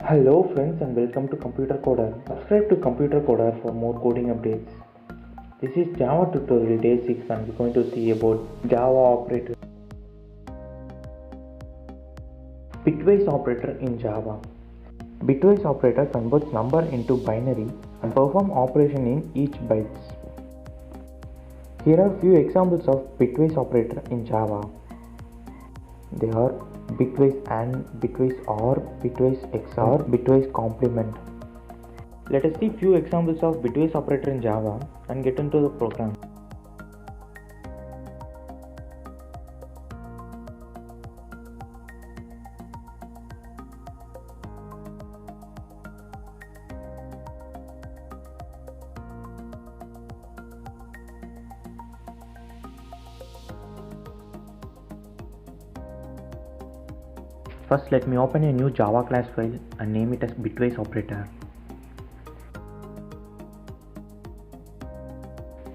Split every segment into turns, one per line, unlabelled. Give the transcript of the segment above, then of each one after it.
Hello friends and welcome to Computer Coder. Subscribe to Computer Coder for more coding updates. This is Java tutorial day 6 and we're going to see about Java operator. Bitwise operator in Java. Bitwise operator converts number into binary and perform operation in each bytes. Here are few examples of bitwise operator in Java. They are bitwise AND, bitwise OR, bitwise XOR, bitwise complement. Let us see few examples of bitwise operator in Java and get into the program. First, let me open a new Java class file and name it as bitwise operator.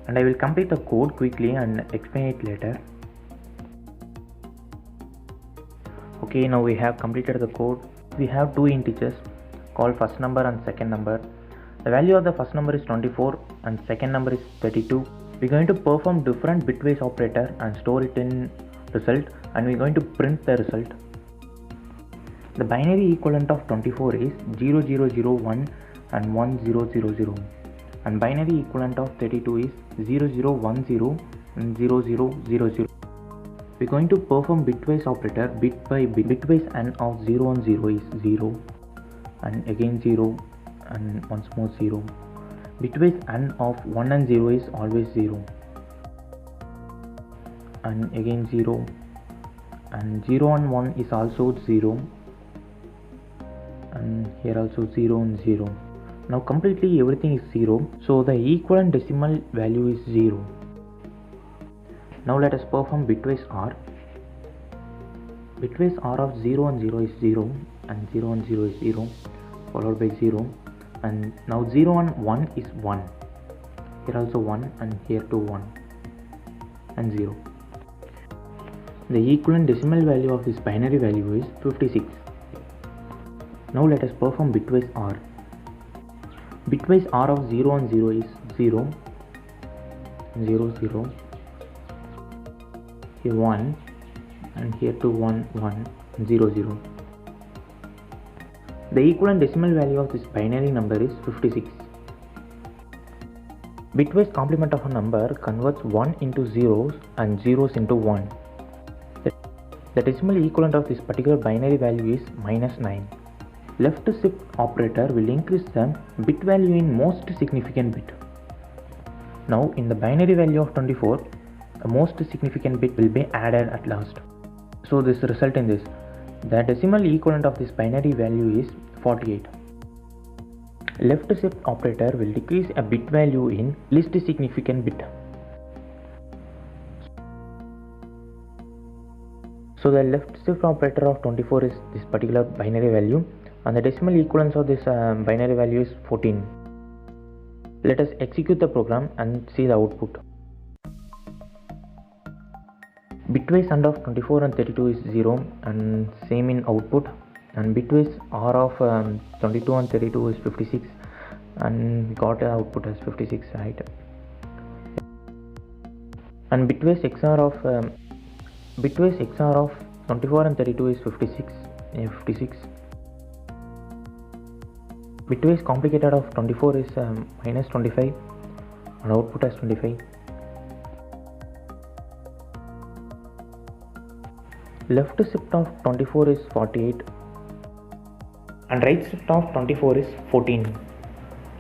And I will complete the code quickly and explain it later. Okay, now we have completed the code. We have two integers called first number and second number. The value of the first number is 24 and second number is 32. We're going to perform different bitwise operator and store it in result, and we're going to print the result. The binary equivalent of 24 is 0001 and 1000, and binary equivalent of 32 is 0010 and 0000. We're going to perform bitwise operator bit by bit. Bitwise AND of 0 and 0 is 0 and again 0 and once more 0. Bitwise AND of 1 and 0 is always 0 and again 0, and 0 and 1 is also 0, and here also 0 and 0. Now completely everything is 0, so the equivalent decimal value is 0. Now let us perform bitwise OR. Bitwise OR of 0 and 0 is 0 and 0 and 0 is 0 followed by 0, and now 0 and 1 is 1. Here also 1 and here too 1 and 0. The equivalent decimal value of this binary value is 56. Now let us perform bitwise OR. Bitwise OR of 0 and 0 is 0, 0, 0, here 1 and here too 1, 1, 0, 0. The equivalent decimal value of this binary number is 56. Bitwise complement of a number converts 1 into zeros and zeros into 1. The decimal equivalent of this particular binary value is -9. Left shift operator will increase the bit value in most significant bit. Now in the binary value of 24, the most significant bit will be added at last. So this result in this. The decimal equivalent of this binary value is 48. Left shift operator will decrease a bit value in least significant bit. So the left shift operator of 24 is this particular binary value, and the decimal equivalence of this binary value is 14. Let us execute the program and see the output. Bitwise AND of 24 and 32 is 0 and same in output, and bitwise OR of 22 and 32 is 56, and we got the output as 56, right? And bitwise XOR of 24 and 32 is 56, 56. Bitwise complicated of 24 is -25 and output as 25. Left shift of 24 is 48 and right shift of 24 is 14.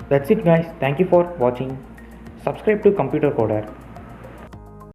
That's it guys. Thank you for watching. Subscribe to Computer Coder.